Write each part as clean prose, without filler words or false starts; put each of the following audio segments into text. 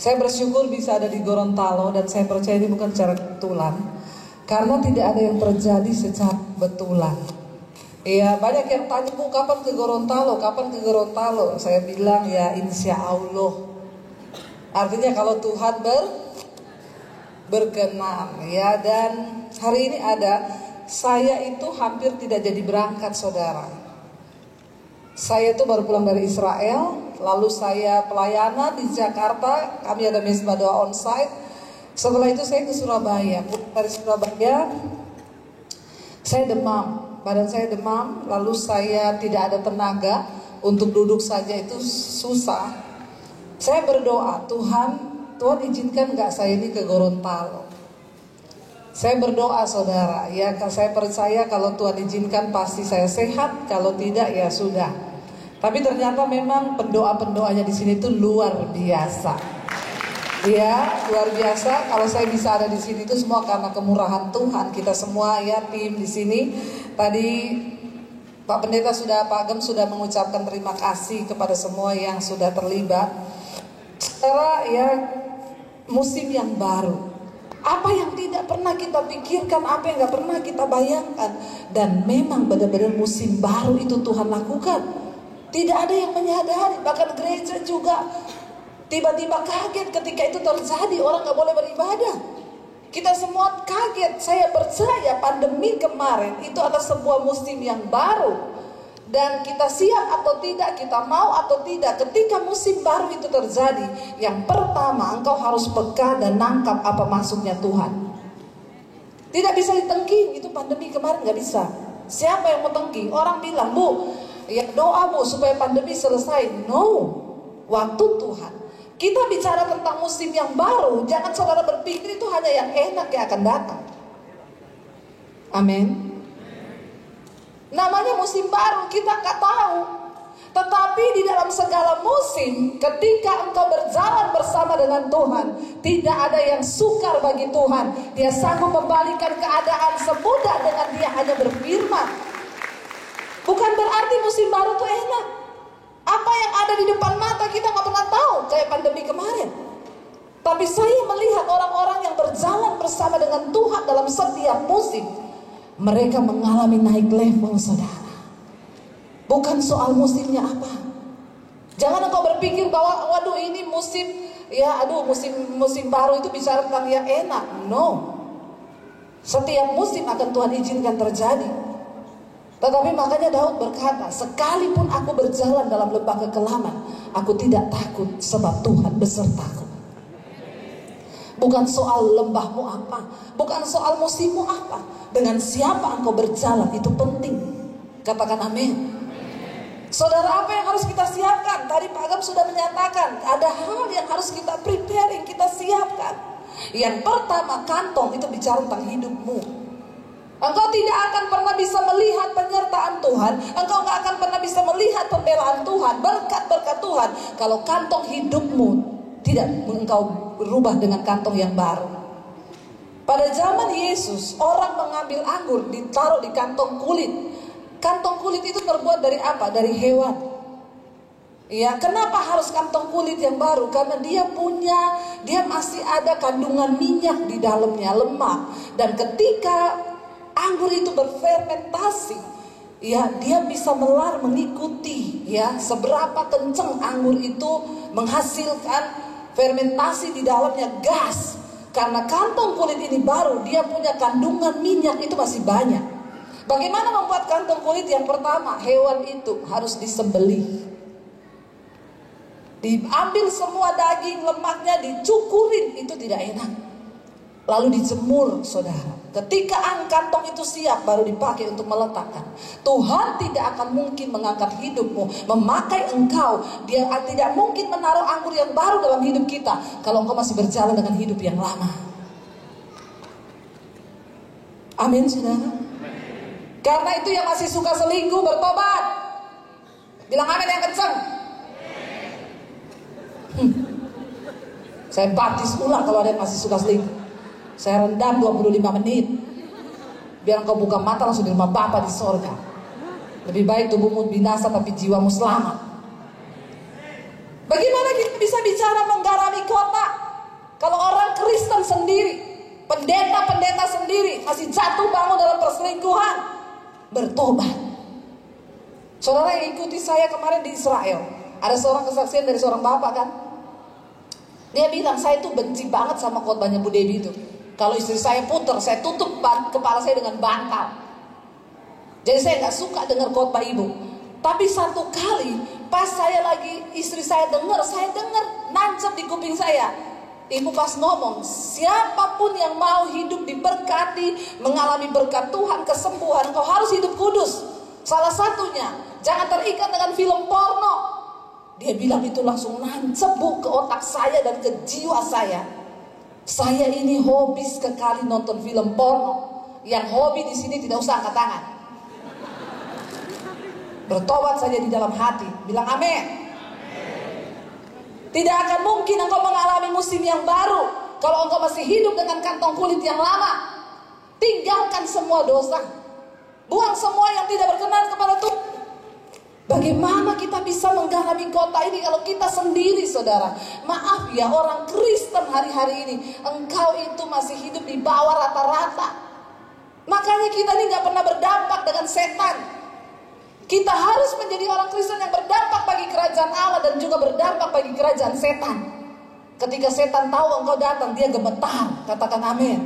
Saya bersyukur bisa ada di Gorontalo, dan saya percaya ini bukan secara kebetulan, karena tidak ada yang terjadi secara kebetulan. Ya, banyak yang tanya, Bu, kapan ke Gorontalo? Kapan ke Gorontalo? Saya bilang ya insya Allah. Artinya kalau Tuhan berkenan, ya. Dan hari ini saya itu hampir tidak jadi berangkat, saudara. Saya itu baru pulang dari Israel, lalu saya pelayanan di Jakarta, kami ada mesbah doa onsite. Setelah itu saya ke Surabaya. Dari Surabaya saya demam, badan saya demam, lalu saya tidak ada tenaga untuk duduk saja, itu susah. Saya berdoa, Tuhan izinkan gak saya ini ke Gorontalo. Saya berdoa, saudara, ya, saya percaya kalau Tuhan izinkan pasti saya sehat, kalau tidak ya sudah. Tapi ternyata memang pendoa-pendoanya di sini tuh luar biasa. Ya, luar biasa. Kalau saya bisa ada di sini itu semua karena kemurahan Tuhan. Kita semua ya tim di sini. Tadi Pak Pendeta Pak Agam sudah mengucapkan terima kasih kepada semua yang sudah terlibat. Secara ya musim yang baru. Apa yang tidak pernah kita pikirkan, apa yang gak pernah kita bayangkan. Dan memang benar-benar musim baru itu Tuhan lakukan. Tidak ada yang menyadari, bahkan gereja juga tiba-tiba kaget ketika itu terjadi, orang gak boleh beribadah. Kita semua kaget. Saya percaya pandemi kemarin itu adalah sebuah musim yang baru. Dan kita siap atau tidak, kita mau atau tidak, ketika musim baru itu terjadi, yang pertama engkau harus peka dan nangkap apa maksudnya Tuhan. Tidak bisa ditengking, itu pandemi kemarin gak bisa. Siapa yang mau tengking? Orang bilang, Bu, ya doa Bu supaya pandemi selesai. No, waktu Tuhan. Kita bicara tentang musim yang baru, jangan saudara berpikir itu hanya yang enak yang akan datang. Amin. Namanya musim baru, kita gak tahu. Tetapi di dalam segala musim, ketika engkau berjalan bersama dengan Tuhan, tidak ada yang sukar bagi Tuhan. Dia sanggup membalikkan keadaan semudah dengan dia hanya berfirman. Bukan berarti musim baru itu enak. Apa yang ada di depan mata kita gak pernah tahu, kayak pandemi kemarin. Tapi saya melihat orang-orang yang berjalan bersama dengan Tuhan dalam setiap musim, mereka mengalami naik level, saudara. Bukan soal musimnya apa. Jangan engkau berpikir bahwa waduh ini musim, ya aduh musim baru itu bicara tentang yang enak. No. Setiap musim akan Tuhan izinkan terjadi. Tetapi makanya Daud berkata, sekalipun aku berjalan dalam lembah kekelaman, aku tidak takut sebab Tuhan besertaku. Bukan soal lembahmu apa, bukan soal musimmu apa, dengan siapa engkau berjalan itu penting. Katakan amin. Saudara, apa yang harus kita siapkan? Tadi Pak Agam sudah menyatakan ada hal yang harus kita preparing, kita siapkan. Yang pertama, kantong itu bicara tentang hidupmu. Engkau tidak akan pernah bisa melihat penyertaan Tuhan, engkau gak akan pernah bisa melihat pembelaan Tuhan, berkat-berkat Tuhan, kalau kantong hidupmu tidak engkau rubah dengan kantong yang baru. Pada zaman Yesus, orang mengambil anggur ditaruh di kantong kulit. Kantong kulit itu terbuat dari apa? Dari hewan. Ya, kenapa harus kantong kulit yang baru? Karena dia masih ada kandungan minyak di dalamnya, lemak. Dan ketika anggur itu berfermentasi, ya dia bisa mengikuti ya seberapa kencang anggur itu menghasilkan fermentasi di dalamnya gas. Karena kantong kulit ini baru, dia punya kandungan minyak itu masih banyak. Bagaimana membuat kantong kulit? Yang pertama, hewan itu harus disembelih. Diambil semua daging, lemaknya, dicukurin, itu tidak enak. Lalu dijemur, saudara. Ketika kantong itu siap, baru dipakai untuk meletakkan. Tuhan tidak akan mungkin mengangkat hidupmu, memakai engkau. Dia tidak mungkin menaruh anggur yang baru dalam hidup kita kalau engkau masih berjalan dengan hidup yang lama. Amin, saudara. Karena itu yang masih suka selingkuh bertobat. Bilang amin yang kencang. Saya baptis ulang kalau ada yang masih suka selingkuh. Saya rendam 25 menit. Biar engkau buka mata langsung di rumah Bapa di sorga. Lebih baik tubuhmu binasa tapi jiwamu selamat. Bagaimana kita bisa bicara menggarami kota? masih jatuh bangun dalam perselingkuhan, bertobat. Saudara yang ikuti saya kemarin di Israel, ada seorang kesaksian dari seorang bapak kan. Dia bilang, saya tuh benci banget sama khotbahnya Bu Devi itu. Kalau istri saya puter, saya tutup kepala saya dengan bantal. Jadi saya gak suka dengar khotbah ibu. Tapi satu kali pas saya lagi, istri saya dengar nancep di kuping saya. Ibu pas ngomong, siapapun yang mau hidup diberkati, mengalami berkat Tuhan, kesembuhan, kau harus hidup kudus. Salah satunya, jangan terikat dengan film porno. Dia bilang itu langsung nancep Bu ke otak saya dan ke jiwa saya. Saya ini hobi sekali nonton film porno. Yang hobi di sini tidak usah angkat tangan. Bertobat saja di dalam hati, bilang amin. Tidak akan mungkin engkau mengalami musim yang baru kalau engkau masih hidup dengan kantong kulit yang lama. Tinggalkan semua dosa, buang semua yang tidak berkenan kepada Tuhan. Bagaimana kita bisa menggarami kota ini kalau kita sendiri, saudara? Maaf ya, orang Kristen hari-hari ini, engkau itu masih hidup di bawah rata-rata. Makanya kita ini gak pernah berdampak dengan setan. Kita harus menjadi orang Kristen yang berdampak bagi kerajaan Allah dan juga berdampak bagi kerajaan setan. Ketika setan tahu engkau datang, dia gemetar. Katakan amin.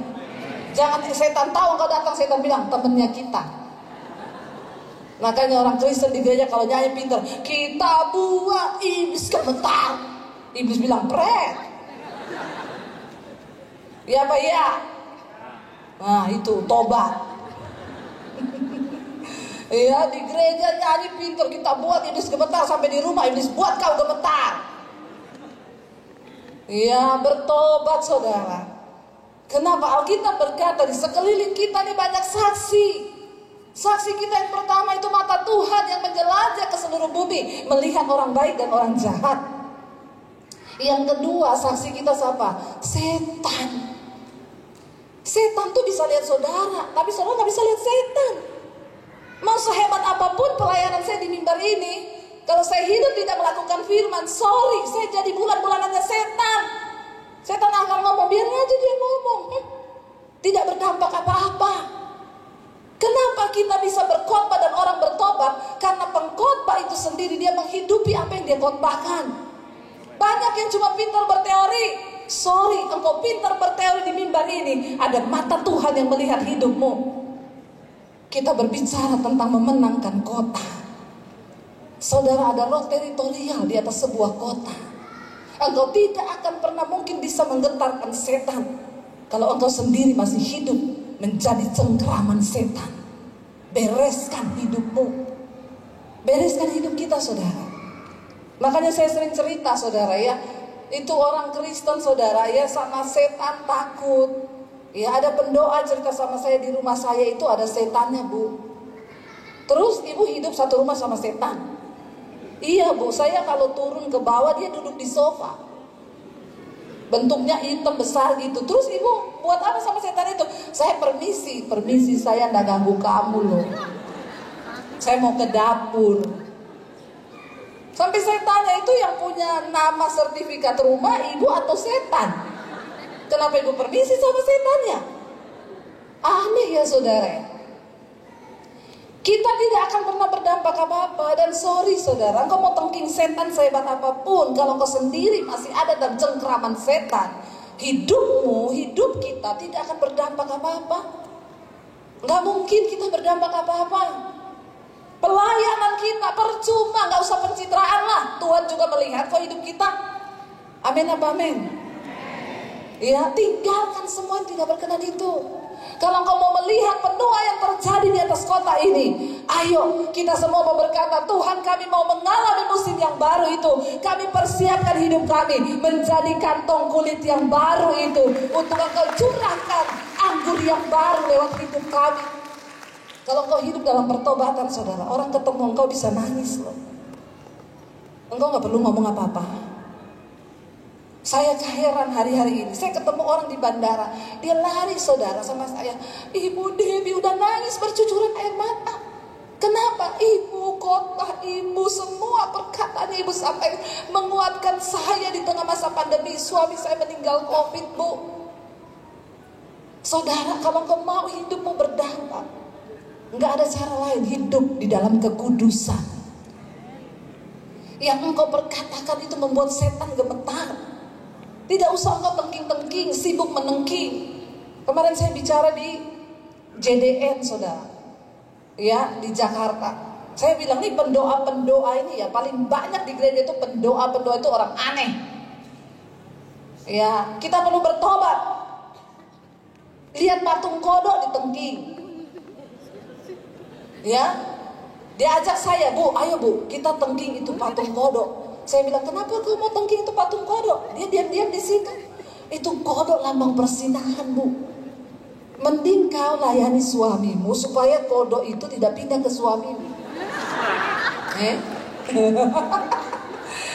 Jangan setan tahu engkau datang, setan bilang temennya kita. Makanya orang Kristen di gereja kalau nyanyi pintar, kita buat iblis gemetar. Iblis bilang pret. Ya apa ya? Nah itu tobat. Iya, di gereja nyanyi pintar, kita buat iblis gemetar, sampai di rumah iblis buat kau gemetar. Iya, bertobat saudara. Kenapa Alkitab berkata di sekeliling kita ini banyak saksi. Saksi kita yang pertama itu mata Tuhan yang menjelajah ke seluruh bumi, melihat orang baik dan orang jahat. Yang kedua, saksi kita siapa? Setan. Setan tuh bisa lihat saudara, tapi saudara gak bisa lihat setan. Mau sehebat apapun pelayanan saya di mimbar ini, kalau saya hidup tidak melakukan firman, sorry, saya jadi bulan-bulanannya setan. Setan akan ngomong, biar aja dia ngomong. Tidak berdampak apa-apa. Kenapa kita bisa berkhotbah dan orang bertobat? Karena pengkhotbah itu sendiri dia menghidupi apa yang dia khotbahkan. Banyak yang cuma pintar berteori. Sorry, engkau pintar berteori di mimbar ini, ada mata Tuhan yang melihat hidupmu. Kita berbicara tentang memenangkan kota. Saudara, ada roh teritorial di atas sebuah kota. Engkau tidak akan pernah mungkin bisa menggetarkan setan kalau engkau sendiri masih hidup menjadi cengkraman setan. Bereskan hidupmu. Bereskan hidup kita, saudara. Makanya saya sering cerita, saudara ya, itu orang Kristen, saudara ya, sama setan takut. Ya, ada pendoa cerita sama saya, di rumah saya itu ada setannya Bu. Terus ibu hidup satu rumah sama setan. Iya Bu, saya kalau turun ke bawah dia duduk di sofa. Bentuknya hitam besar gitu. Terus ibu buat apa sama setan itu? Saya permisi saya nggak ganggu kamu loh. Saya mau ke dapur. Sampai saya tanya, itu yang punya nama sertifikat rumah ibu atau setan? Kenapa ibu permisi sama setannya? Aneh ya saudara. Kita tidak akan pernah berdampak apa-apa. Dan sorry saudara, engkau mau tengking setan sehebat apapun, kalau engkau sendiri masih ada dalam cengkraman setan, hidupmu, hidup kita tidak akan berdampak apa-apa. Gak mungkin kita berdampak apa-apa. Pelayanan kita percuma, gak usah pencitraan lah. Tuhan juga melihat kok hidup kita. Amin apa amin? Ya, tinggalkan semua yang tidak berkenan itu. Kalau engkau mau melihat penuh yang terjadi di atas kota ini, ayo kita semua mau berkata, Tuhan kami mau mengalami musim yang baru itu. Kami persiapkan hidup kami menjadi kantong kulit yang baru itu, untuk engkau curahkan anggur yang baru lewat hidup kami. Kalau engkau hidup dalam pertobatan saudara, orang ketemu engkau bisa nangis loh. Engkau gak perlu ngomong apa-apa. Saya heran hari-hari ini, saya ketemu orang di bandara, dia lari saudara sama saya, Ibu Devi udah nangis bercucuran air mata. Kenapa? Ibu, khotbah ibu, semua perkataan ibu sampai menguatkan saya di tengah masa pandemi. Suami saya meninggal COVID Bu. Saudara, kalau engkau mau hidupmu berdampak, nggak ada cara lain, hidup di dalam kekudusan. Yang engkau perkatakan itu membuat setan gemetar. Tidak usah engkau tengking-tengking, sibuk menengking. Kemarin saya bicara di JDN, saudara, ya, di Jakarta. Saya bilang nih, pendoa-pendoa ini ya, paling banyak di gereja itu pendoa-pendoa itu orang aneh. Ya, kita perlu bertobat. Lihat patung kodok ditengking. Ya, diajak saya, Bu, ayo Bu, kita tengking itu patung kodok. Saya bilang, kenapa kau mau tengking itu patung kodok? Dia diam-diam di situ. Itu kodok lambang persinahan, Bu. Mending kau layani suamimu supaya kodok itu tidak pindah ke suamimu.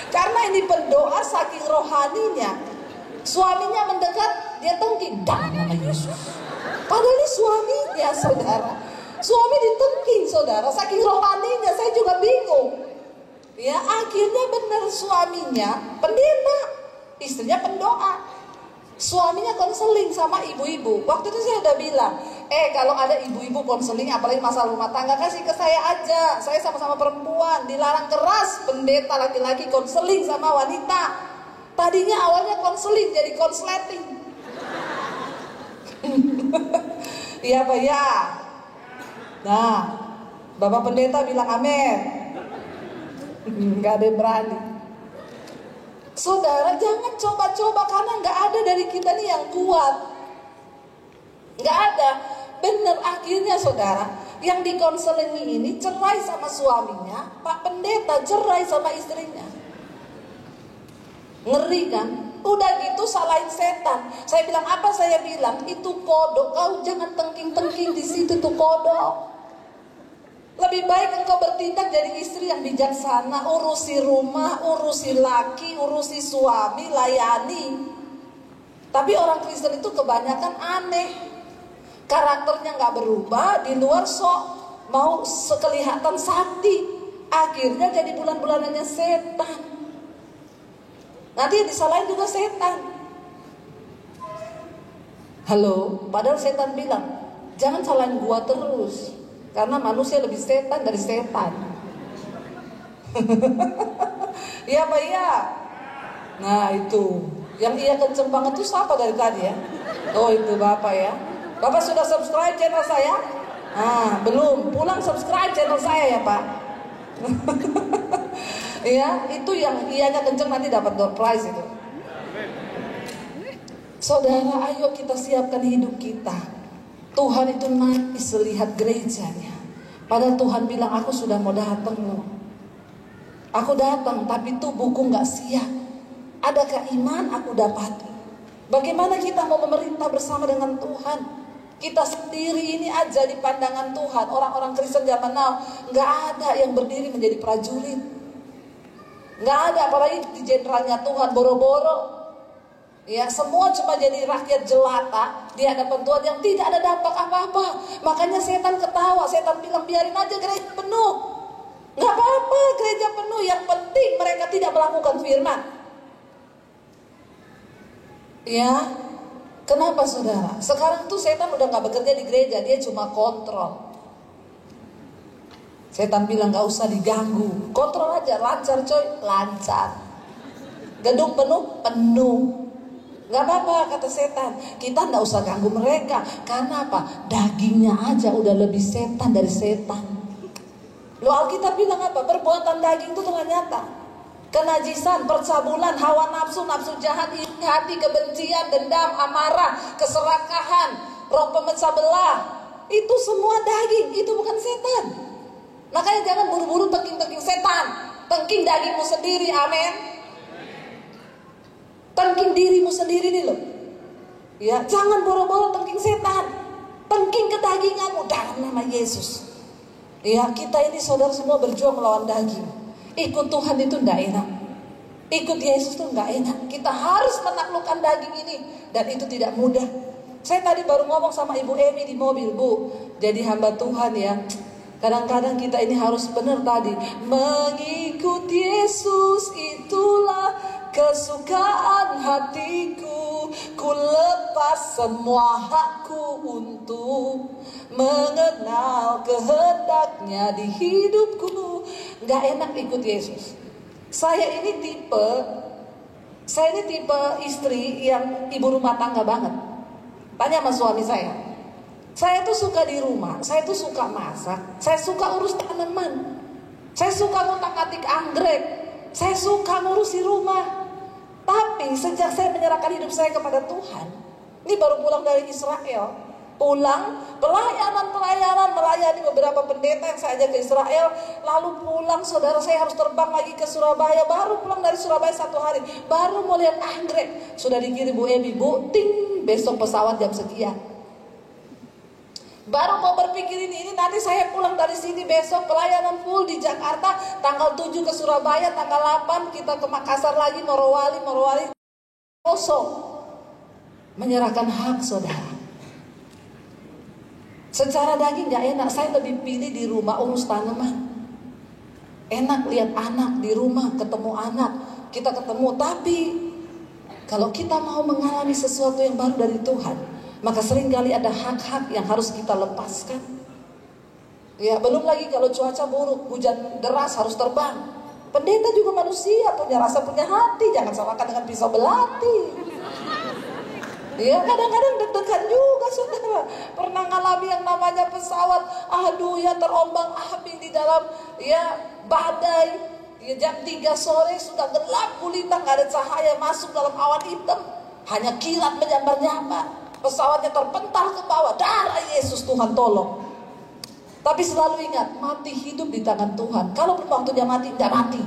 Karena ini pendoa saking rohaninya, suaminya mendekat, dia tengking dalam nama Yesus. Padahal ini suaminya, saudara. Suami ditengking, saudara, saking rohaninya. Saya juga bingung. Ya, akhirnya benar, suaminya pendeta, istrinya pendoa. Suaminya konseling sama ibu-ibu. Waktu itu saya udah bilang, kalau ada ibu-ibu konseling apalagi masalah rumah tangga, kasih ke saya aja. Saya sama-sama perempuan, dilarang keras pendeta laki-laki konseling sama wanita. Tadinya awalnya konseling jadi konsleting. Iya Pak ya. Nah, Bapak pendeta bilang amin. Gak ada yang berani. Saudara, jangan coba-coba, karena gak ada dari kita nih yang kuat. Gak ada. Bener, akhirnya saudara, yang dikonselingi ini cerai sama suaminya, Pak pendeta cerai sama istrinya. Ngeri kan? Udah gitu salahin setan. Saya bilang, apa saya bilang? Itu kodok, kau jangan tengking-tengking di situ tuh kodok. Lebih baik engkau bertindak jadi istri yang bijaksana, urusi rumah, urusi laki, urusi suami, layani. Tapi orang Kristen itu kebanyakan aneh. Karakternya gak berubah, di luar sok mau sekelihatan sakti. Akhirnya jadi bulan-bulanannya setan. Nanti yang disalahin juga setan. Halo, padahal setan bilang, jangan salahin gua terus. Karena manusia lebih setan dari setan. Iya Pak iya. Nah itu, yang iya kenceng banget tuh siapa dari tadi ya? Oh itu Bapak ya. Bapak sudah subscribe channel saya? Ah belum, pulang subscribe channel saya ya Pak. Ya itu yang iyanya kenceng nanti dapat door prize itu. Saudara, ayo kita siapkan hidup kita. Tuhan itu nangis lihat gerejanya. Padahal Tuhan bilang, aku sudah mau datang loh. Aku datang tapi tubuhku gak siap. Adakah iman aku dapati? Bagaimana kita mau memerintah bersama dengan Tuhan? Kita sendiri ini aja di pandangan Tuhan. Orang-orang Kristen zaman now gak ada yang berdiri menjadi prajurit. Gak ada, apalagi di jenderalnya Tuhan boro-boro. Ya, semua cuma jadi rakyat jelata di hadapan Tuhan yang tidak ada dampak apa-apa. Makanya setan ketawa, setan bilang biarin aja gereja penuh. Gak apa-apa gereja penuh, yang penting mereka tidak melakukan firman. Ya, kenapa saudara? Sekarang tuh setan udah gak bekerja di gereja, dia cuma kontrol. Setan bilang gak usah diganggu, kontrol aja, lancar coy, lancar. Gedung penuh, penuh. Gak apa-apa kata setan, kita gak usah ganggu mereka. Karena apa? Dagingnya aja udah lebih setan dari setan. Lo Alkitab bilang apa? Perbuatan daging itu telah nyata. Kenajisan, percabulan, hawa nafsu, nafsu jahat, iri hati, kebencian, dendam, amarah, keserakahan, roh pemecah belah. Itu semua daging, itu bukan setan. Makanya jangan buru-buru tengking-tengking setan. Tengking dagingmu sendiri, amin. Tengking dirimu sendiri nih loh. Ya, jangan boro-boro tengking setan. Tengking kedaginganmu dalam nama Yesus. Ya, kita ini saudara semua berjuang melawan daging. Ikut Tuhan itu enggak enak. Ikut Yesus itu enggak enak. Kita harus menaklukkan daging ini. Dan itu tidak mudah. Saya tadi baru ngomong sama Ibu Emi di mobil, Bu. Jadi hamba Tuhan ya. Kadang-kadang kita ini harus benar tadi. Mengikut Yesus itulah kesukaan hatiku. ku lepas semua hakku untuk mengenal kehendaknya di hidupku. Gak enak ikut Yesus. Saya ini tipe istri yang ibu rumah tangga banget. Tanya sama suami saya. Saya tuh suka di rumah, saya tuh suka masak, saya suka urus tanaman, saya suka ngotak-ngatik anggrek, saya suka ngurusi rumah. Tapi sejak saya menyerahkan hidup saya kepada Tuhan, ini baru pulang dari Israel, melayani beberapa pendeta yang saya ajak ke Israel, lalu pulang, saudara, saya harus terbang lagi ke Surabaya. Baru pulang dari Surabaya 1 hari, baru mau lihat anggrek, sudah dikirim Bu Emi, Bu, ting, besok pesawat jam sekian. Baru mau berpikir ini nanti saya pulang dari sini besok pelayanan full di Jakarta, tanggal 7 ke Surabaya, tanggal 8 kita ke Makassar lagi, Morowali kosong. Menyerahkan hak, saudara. Secara daging gak enak, saya lebih pilih di rumah urus tanaman. Enak lihat anak di rumah, ketemu anak, kita ketemu. Tapi kalau kita mau mengalami sesuatu yang baru dari Tuhan, maka seringkali ada hak-hak yang harus kita lepaskan. Ya, belum lagi kalau cuaca buruk, hujan deras harus terbang. Pendeta juga manusia, punya rasa, punya hati. Jangan samakan dengan pisau belati. Ya, kadang-kadang deg-degan juga, saudara. Pernah ngalami yang namanya pesawat, aduh ya, terombang-ambing di dalam badai. Ya, jam 3 sore sudah gelap gulita, gak ada cahaya masuk dalam awan hitam, hanya kilat menyambar-nyambar. Pesawatnya terpental ke bawah, darah Yesus, Tuhan tolong. Tapi selalu ingat, mati hidup di tangan Tuhan. Kalau belum waktunya mati, tidak mati.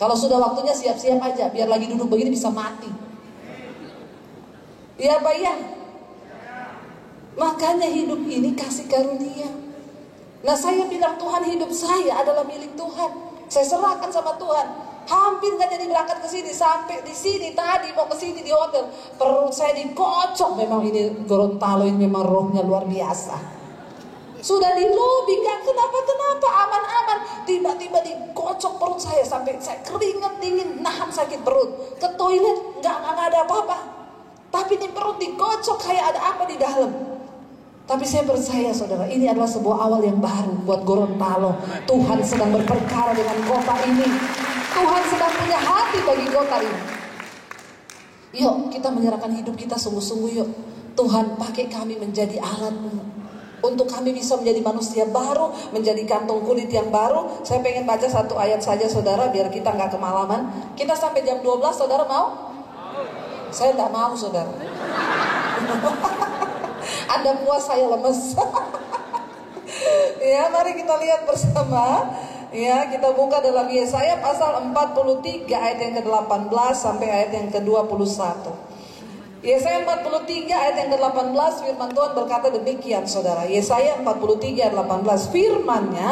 Kalau sudah waktunya siap-siap aja, biar lagi duduk begini bisa mati. Ya Pak ya. Makanya hidup ini kasih karunia. Nah, saya bilang Tuhan, hidup saya adalah milik Tuhan. Saya serahkan sama Tuhan. Hampir gak jadi berangkat ke sini, sampai di sini tadi mau ke sini di hotel, perut saya dikocok. Memang ini Gorontalo ini memang rohnya luar biasa. Sudah di lobi, gak kenapa-kenapa, aman-aman, tiba-tiba dikocok perut saya sampai saya keringat dingin, nahan sakit perut. Ke toilet gak ada apa-apa, tapi di perut dikocok kayak ada apa di dalam. Tapi saya percaya, saudara, ini adalah sebuah awal yang baru buat Gorontalo. Tuhan sedang berperkara dengan kota ini. Tuhan sedang punya hati bagi kota ini. Yuk kita menyerahkan hidup kita sungguh-sungguh yuk. Tuhan, pakai kami menjadi alat-Mu, untuk kami bisa menjadi manusia baru, menjadi kantong kulit yang baru. Saya pengen baca 1 ayat saja, saudara, biar kita gak kemalaman. Kita sampai jam 12, saudara mau? Saya gak mau, saudara. Anda puas, saya lemes. Ya, mari kita lihat bersama. Ya, kita buka dalam Yesaya pasal 43 ayat yang ke-18 sampai ayat yang ke-21. Yesaya 43 ayat yang ke-18, firman Tuhan berkata demikian, saudara. Yesaya 43 ayat 18, firman-Nya,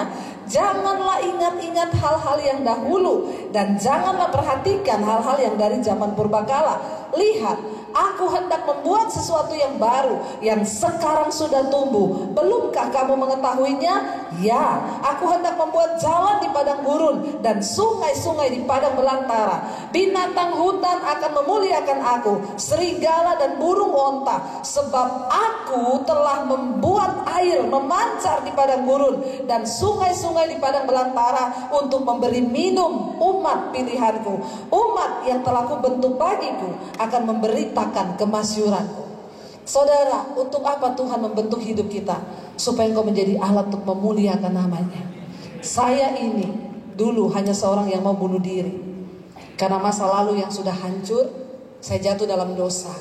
janganlah ingat-ingat hal-hal yang dahulu, dan janganlah perhatikan hal-hal yang dari zaman purbakala. Lihat, Aku hendak membuat sesuatu yang baru, yang sekarang sudah tumbuh. Belumkah kamu mengetahuinya? Ya, aku hendak membuat jalan di padang gurun dan sungai-sungai di padang belantara. Binatang hutan akan memuliakan aku, serigala dan burung onta. Sebab aku telah membuat air memancar di padang gurun dan sungai-sungai di padang belantara, untuk memberi minum umat pilihanku. Umat yang telah kubentuk bagiku akan memberitakan kemasyuranku. Saudara, untuk apa Tuhan membentuk hidup kita? Supaya engkau menjadi alat untuk memuliakan namanya. Saya ini dulu hanya seorang yang mau bunuh diri. Karena masa lalu yang sudah hancur, saya jatuh dalam dosa.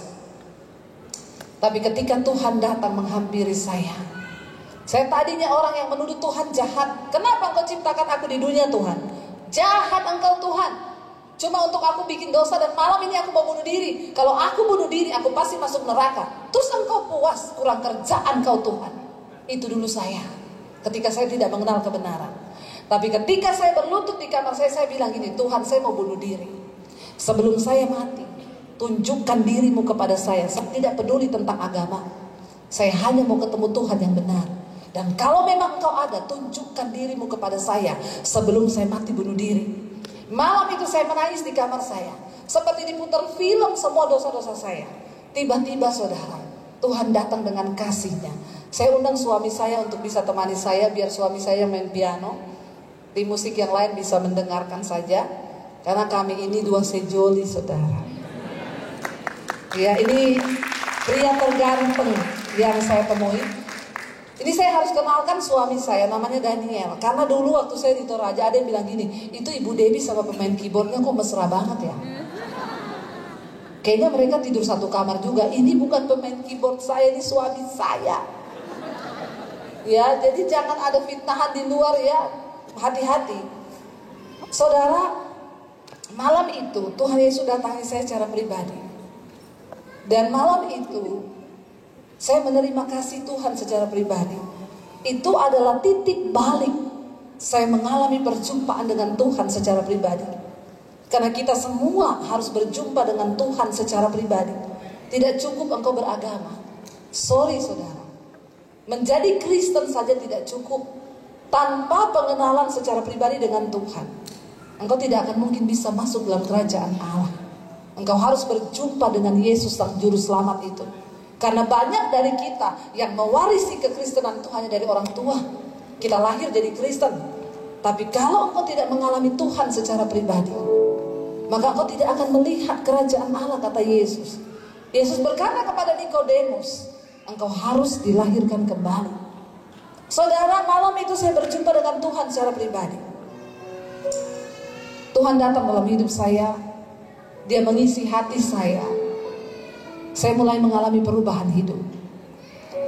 Tapi ketika Tuhan datang menghampiri saya tadinya orang yang menuduh Tuhan jahat. Kenapa engkau ciptakan aku di dunia, Tuhan? Jahat engkau, Tuhan. Cuma untuk aku bikin dosa, dan malam ini aku mau bunuh diri. Kalau aku bunuh diri, aku pasti masuk neraka. Terus engkau puas, kurang kerjaan kau, Tuhan. Itu dulu saya, ketika saya tidak mengenal kebenaran. Tapi ketika saya berlutut di kamar saya bilang gini, Tuhan, saya mau bunuh diri. Sebelum saya mati, tunjukkan dirimu kepada saya. Saya tidak peduli tentang agama. Saya hanya mau ketemu Tuhan yang benar. Dan kalau memang engkau ada, tunjukkan dirimu kepada saya sebelum saya mati bunuh diri. Malam itu saya menangis di kamar saya, seperti diputar film semua dosa-dosa saya. Tiba-tiba saudara, Tuhan datang dengan kasih-Nya. Saya undang suami saya untuk bisa temani saya, biar suami saya main piano. Di musik yang lain bisa mendengarkan saja, karena kami ini dua sejoli saudara. Ya, ini pria terganteng yang saya temui. Ini saya harus kenalkan suami saya, namanya Daniel. Karena dulu waktu saya di Toraja ada yang bilang gini, itu Ibu Debbie sama pemain keyboardnya kok mesra banget ya. Kayaknya mereka tidur satu kamar juga. Ini bukan pemain keyboard saya, ini suami saya. Ya, jadi jangan ada fitnahan di luar ya. Hati-hati. Saudara, malam itu Tuhan Yesus datangi saya secara pribadi. Dan malam itu saya menerima kasih Tuhan secara pribadi. Itu adalah titik balik saya mengalami perjumpaan dengan Tuhan secara pribadi. Karena kita semua harus berjumpa dengan Tuhan secara pribadi. Tidak cukup engkau beragama. Sorry saudara, menjadi Kristen saja tidak cukup. Tanpa pengenalan secara pribadi dengan Tuhan, engkau tidak akan mungkin bisa masuk dalam kerajaan Allah. Engkau harus berjumpa dengan Yesus Sang Juru Selamat itu. Karena banyak dari kita yang mewarisi kekristenan itu hanya dari orang tua. Kita lahir jadi Kristen, tapi kalau engkau tidak mengalami Tuhan secara pribadi, maka engkau tidak akan melihat kerajaan Allah, kata Yesus. Yesus berkata kepada Nikodemus, engkau harus dilahirkan kembali. Saudara, malam itu saya berjumpa dengan Tuhan secara pribadi. Tuhan datang dalam hidup saya. Dia mengisi hati saya. Saya mulai mengalami perubahan hidup.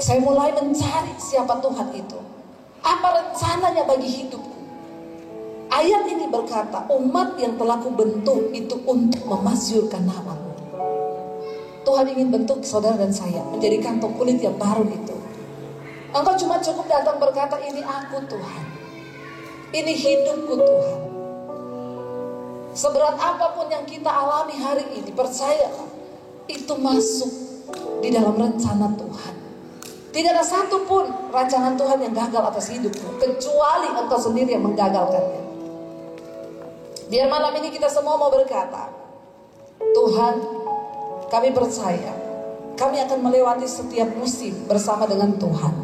Saya mulai mencari siapa Tuhan itu. Apa rencananya bagi hidupku. Ayat ini berkata, umat yang telah kubentuk itu untuk memasyurkan nama-Mu. Tuhan ingin bentuk saudara dan saya menjadi kantong kulit yang baru itu. Engkau cuma cukup datang berkata, ini aku Tuhan, ini hidupku Tuhan. Seberat apapun yang kita alami hari ini, percayalah, itu masuk di dalam rencana Tuhan. Tidak ada satupun rancangan Tuhan yang gagal atas hidupmu, kecuali engkau sendiri yang menggagalkannya. Biar malam ini kita semua mau berkata, Tuhan, kami percaya, kami akan melewati setiap musim bersama dengan Tuhan.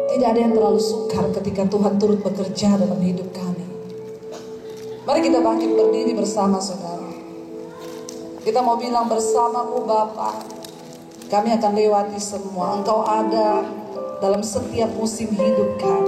Tidak ada yang terlalu sukar ketika Tuhan turut bekerja dalam hidup kami. Mari kita bangkit berdiri bersama saudara. Kita mau bilang, bersama-Mu Bapa, kami akan lewati semua. Engkau ada dalam setiap musim hidup kami.